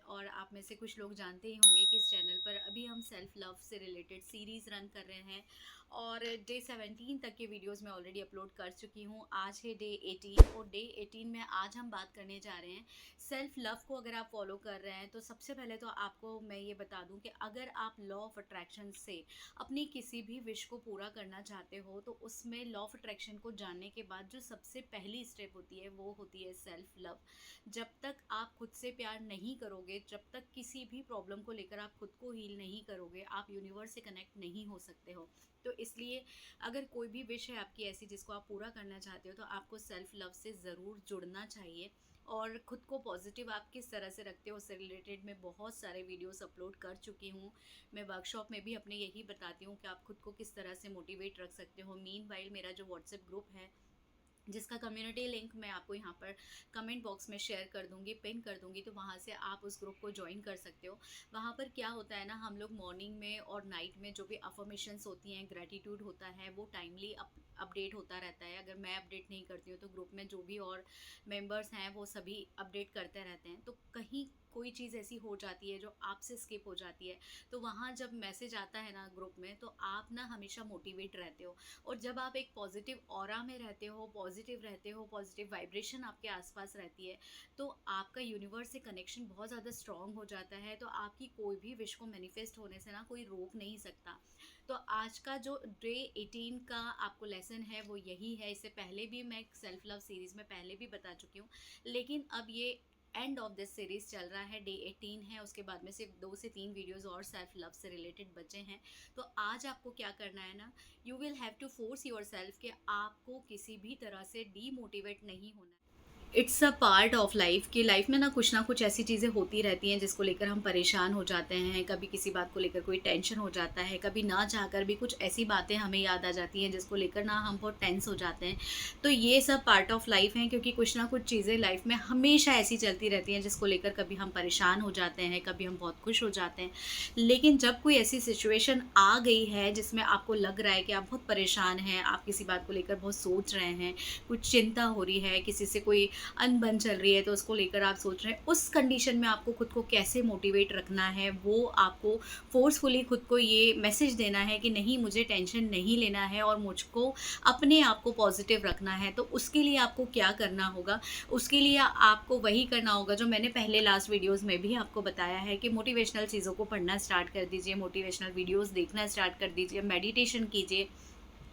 और आप में से कुछ लोग जानते ही होंगे कि इस चैनल पर अभी हम सेल्फ लव से रिलेटेड सीरीज़ रन कर रहे हैं और डे 17 तक के वीडियोस मैं ऑलरेडी अपलोड कर चुकी हूँ। आज है डे 18 और डे 18 में आज हम बात करने जा रहे हैं सेल्फ लव को। अगर आप फॉलो कर रहे हैं तो सबसे पहले तो आपको मैं ये बता दूं कि अगर आप लॉ ऑफ अट्रैक्शन से अपनी किसी भी विश को पूरा करना चाहते हो तो उसमें लॉ ऑफ अट्रैक्शन को जानने के बाद जो सबसे पहली स्टेप होती है वो होती है सेल्फ लव। जब तक आप खुद से प्यार नहीं करोगे, जब तक किसी भी प्रॉब्लम को लेकर आप खुद को हील नहीं करोगे, आप यूनिवर्स से कनेक्ट नहीं हो सकते हो। तो इसलिए अगर कोई भी विश है आपकी ऐसी जिसको आप पूरा करना चाहते हो तो आपको सेल्फ लव से ज़रूर जुड़ना चाहिए। और ख़ुद को पॉजिटिव आप किस तरह से रखते हो उससे रिलेटेड मैं बहुत सारे वीडियोस अपलोड कर चुकी हूँ। मैं वर्कशॉप में भी अपने यही बताती हूँ कि आप खुद को किस तरह से मोटिवेट रख सकते हो। मीनवाइल मेरा जो व्हाट्सएप ग्रुप है जिसका कम्युनिटी लिंक मैं आपको यहाँ पर कमेंट बॉक्स में शेयर कर दूँगी, पिन कर दूँगी, तो वहाँ से आप उस ग्रुप को ज्वाइन कर सकते हो। वहाँ पर क्या होता है ना, हम लोग मॉर्निंग में और नाइट में जो भी अफर्मेशंस होती हैं, ग्रेटिट्यूड होता है, वो टाइमली अपडेट होता रहता है। अगर मैं अपडेट नहीं करती हूँ तो ग्रुप में जो भी और मेंबर्स हैं वो सभी अपडेट करते रहते हैं। तो कहीं कोई चीज़ ऐसी हो जाती है जो आपसे स्किप हो जाती है तो वहाँ जब मैसेज आता है ना ग्रुप में तो आप ना हमेशा मोटिवेट रहते हो। और जब आप एक पॉजिटिव ऑरा में रहते हो, पॉजिटिव रहते हो, पॉजिटिव वाइब्रेशन आपके आसपास रहती है तो आपका यूनिवर्स से कनेक्शन बहुत ज़्यादा स्ट्रॉन्ग हो जाता है। तो आपकी कोई भी विश को मैनिफेस्ट होने से ना कोई रोक नहीं सकता। तो आज का जो डे 18 का आपको लेसन है वो यही है। इससे पहले भी मैं सेल्फ लव सीरीज़ में पहले भी बता चुकी हूँ, लेकिन अब ये एंड ऑफ दिस सीरीज़ चल रहा है। डे 18 है, उसके बाद में सिर्फ 2 से 3 वीडियोस और सेल्फ लव से रिलेटेड बचे हैं। तो आज आपको क्या करना है ना, you will have to force yourself कि आपको किसी भी तरह से डीमोटिवेट नहीं होना है। It's a part of life कि लाइफ में ना कुछ ऐसी चीज़ें होती रहती हैं जिसको लेकर हम परेशान हो जाते हैं। कभी किसी बात को लेकर कोई टेंशन हो जाता है, कभी ना चाहकर भी कुछ ऐसी बातें हमें याद आ जाती हैं जिसको लेकर ना हम बहुत टेंस हो जाते हैं। तो ये सब पार्ट ऑफ लाइफ हैं, क्योंकि कुछ ना कुछ चीज़ें लाइफ में हमेशा ऐसी चलती रहती हैं जिसको लेकर कभी हम परेशान हो जाते हैं, कभी हम बहुत खुश हो जाते हैं। लेकिन जब कोई ऐसी सिचुएशन आ गई है जिसमें आपको लग रहा है कि आप बहुत परेशान हैं, आप किसी बात को लेकर बहुत सोच रहे हैं, कुछ चिंता हो रही है, किसी से कोई अनबन चल रही है तो उसको लेकर आप सोच रहे हैं, उस कंडीशन में आपको खुद को कैसे मोटिवेट रखना है, वो आपको फोर्सफुली खुद को ये मैसेज देना है कि नहीं, मुझे टेंशन नहीं लेना है और मुझको अपने आप को पॉजिटिव रखना है। तो उसके लिए आपको क्या करना होगा, उसके लिए आपको वही करना होगा जो मैंने पहले लास्ट वीडियोज़ में भी आपको बताया है कि मोटिवेशनल चीज़ों को पढ़ना स्टार्ट कर दीजिए, मोटिवेशनल वीडियोज़ देखना स्टार्ट कर दीजिए, मेडिटेशन कीजिए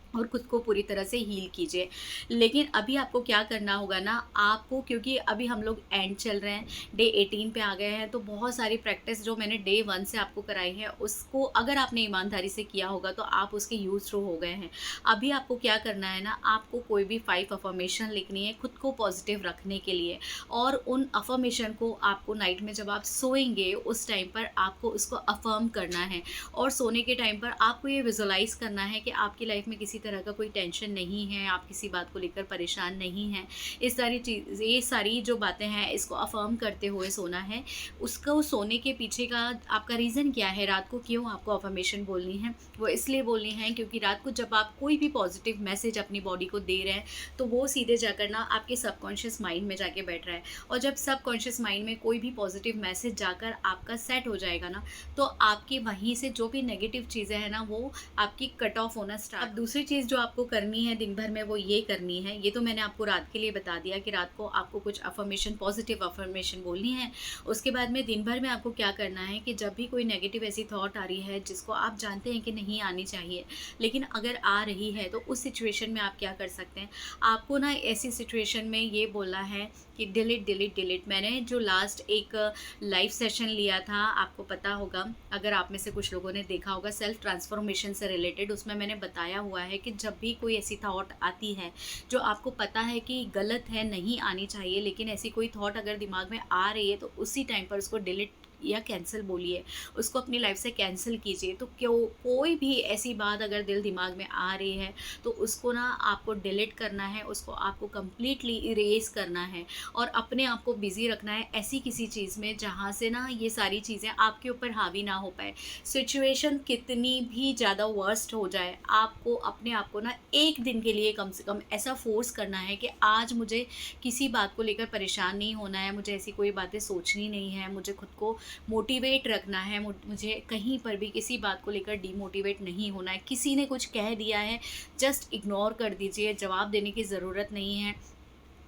और खुद को पूरी तरह से हील कीजिए। लेकिन अभी आपको क्या करना होगा ना, आपको, क्योंकि अभी हम लोग एंड चल रहे हैं, डे 18 पे आ गए हैं, तो बहुत सारी प्रैक्टिस जो मैंने डे 1 से आपको कराई है उसको अगर आपने ईमानदारी से किया होगा तो आप उसके यूज़ टू हो गए हैं। अभी आपको क्या करना है ना, आपको कोई भी 5 अफर्मेशन लिखनी है खुद को पॉजिटिव रखने के लिए। और उन अफर्मेशन को आपको नाइट में जब आप सोएंगे उस टाइम पर आपको उसको अफर्म करना है। और सोने के टाइम पर आपको ये विजुलाइज करना है कि आपकी लाइफ में किसी तरह का कोई टेंशन नहीं है, आप किसी बात को लेकर परेशान नहीं हैं। इस सारी चीज़, ये सारी जो बातें हैं इसको अफर्म करते हुए सोना है। उसको सोने के पीछे का आपका रीज़न क्या है, रात को क्यों आपको अफर्मेशन बोलनी है, वो इसलिए बोलनी है क्योंकि रात को जब आप कोई भी पॉजिटिव मैसेज अपनी बॉडी को दे रहे हैं तो वो सीधे जाकर ना आपके सबकॉन्शियस माइंड में जाके बैठ रहा है। और जब सबकॉन्शियस माइंड में कोई भी पॉजिटिव मैसेज जाकर आपका सेट हो जाएगा ना, तो आपकी वहीं से जो भी नेगेटिव चीज़ें हैं ना वो आपकी कट ऑफ होना स्टार्ट। अब दूसरी चीज़ जो आपको करनी है दिन भर में वो ये करनी है, ये तो मैंने आपको रात के लिए बता दिया कि रात को आपको कुछ अफर्मेशन, पॉजिटिव अफर्मेशन बोलनी है। उसके बाद में दिन भर में आपको क्या करना है कि जब भी कोई नेगेटिव ऐसी थॉट आ रही है जिसको आप जानते हैं कि नहीं आनी चाहिए, लेकिन अगर आ रही है तो उस सिचुएशन में आप क्या कर सकते हैं, आपको ना ऐसी सिचुएशन में ये बोलना है कि डिलीट डिलीट डिलीट। मैंने जो लास्ट एक लाइव सेशन लिया था, आपको पता होगा, अगर आप में से कुछ लोगों ने देखा होगा, सेल्फ ट्रांसफॉर्मेशन से रिलेटेड, उसमें मैंने बताया हुआ है कि जब भी कोई ऐसी थॉट आती है जो आपको पता है कि गलत है, नहीं आनी चाहिए, लेकिन ऐसी कोई थॉट अगर दिमाग में आ रही है तो उसी टाइम पर उसको डिलीट या कैंसिल बोलिए, उसको अपनी लाइफ से कैंसिल कीजिए। तो क्यों कोई भी ऐसी बात अगर दिल दिमाग में आ रही है तो उसको ना आपको डिलीट करना है, उसको आपको कंप्लीटली इरेज करना है और अपने आप को बिज़ी रखना है ऐसी किसी चीज़ में जहाँ से ना ये सारी चीज़ें आपके ऊपर हावी ना हो पाए। सिचुएशन कितनी भी ज़्यादा वर्स्ट हो जाए, आपको अपने आप को ना एक दिन के लिए कम से कम ऐसा फोर्स करना है कि आज मुझे किसी बात को लेकर परेशान नहीं होना है, मुझे ऐसी कोई बातें सोचनी नहीं है, मुझे खुद को मोटिवेट रखना है, मुझे कहीं पर भी किसी बात को लेकर डीमोटिवेट नहीं होना है। किसी ने कुछ कह दिया है, जस्ट इग्नोर कर दीजिए, जवाब देने की ज़रूरत नहीं है।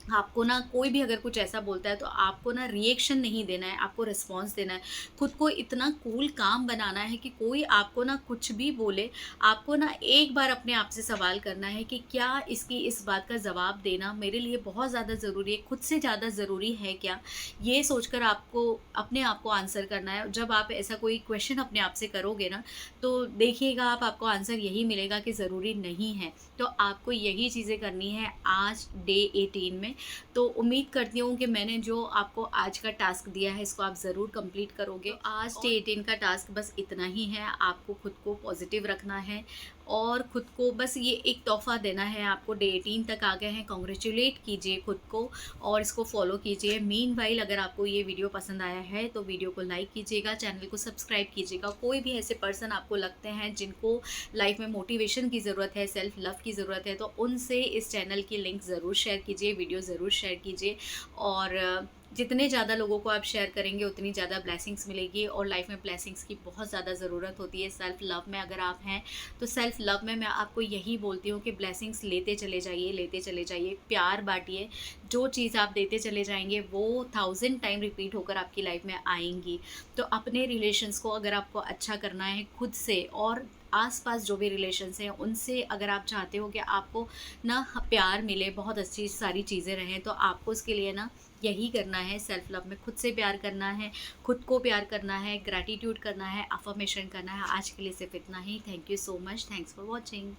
आपको ना कोई भी अगर कुछ ऐसा बोलता है तो आपको ना रिएक्शन नहीं देना है, आपको रिस्पॉन्स देना है। खुद को इतना कूल काम बनाना है कि कोई आपको ना कुछ भी बोले, आपको ना एक बार अपने आप से सवाल करना है कि क्या इसकी इस बात का जवाब देना मेरे लिए बहुत ज़्यादा ज़रूरी है, खुद से ज़्यादा ज़रूरी है क्या? ये सोचकर आपको अपने आप को आंसर करना है। जब आप ऐसा कोई क्वेश्चन अपने आप से करोगे ना, तो देखिएगा आप, आपको आंसर यही मिलेगा कि ज़रूरी नहीं है। तो आपको यही चीज़ें करनी है आज डे 18 में। तो उम्मीद करती हूँ कि मैंने जो आपको आज का टास्क दिया है इसको आप ज़रूर कंप्लीट करोगे। तो आज डे 18 का टास्क बस इतना ही है, आपको खुद को पॉजिटिव रखना है और खुद को बस ये एक तोहफ़ा देना है। आपको डे 18 तक आ गए हैं, कॉन्ग्रेचुलेट कीजिए खुद को और इसको फॉलो कीजिए। मीनवाइल अगर आपको ये वीडियो पसंद आया है तो वीडियो को लाइक कीजिएगा, चैनल को सब्सक्राइब कीजिएगा। कोई भी ऐसे पर्सन आपको लगते हैं जिनको लाइफ में मोटिवेशन की ज़रूरत है, सेल्फ लव की ज़रूरत है, तो उनसे इस चैनल की लिंक ज़रूर शेयर कीजिए, वीडियो ज़रूर शेयर कीजिए। और जितने ज़्यादा लोगों को आप शेयर करेंगे उतनी ज़्यादा ब्लेसिंग्स मिलेगी और लाइफ में ब्लेसिंग्स की बहुत ज़्यादा ज़रूरत होती है। सेल्फ लव में अगर आप हैं तो सेल्फ लव में मैं आपको यही बोलती हूँ कि ब्लेसिंग्स लेते चले जाइए, लेते चले जाइए, प्यार बांटिए। जो चीज़ आप देते चले जाएंगे वो 1000 टाइम रिपीट होकर आपकी लाइफ में आएंगी। तो अपने रिलेशंस को अगर आपको अच्छा करना है खुद से और आसपास जो भी रिलेशंस हैं उनसे, अगर आप चाहते हो कि आपको ना प्यार मिले, बहुत अच्छी सारी चीज़ें रहें, तो आपको उसके लिए ना यही करना है। सेल्फ लव में खुद से प्यार करना है, खुद को प्यार करना है, ग्रैटिट्यूड करना है, अफर्मेशन करना है। आज के लिए सिर्फ इतना ही। Thank you so much, thanks for watching.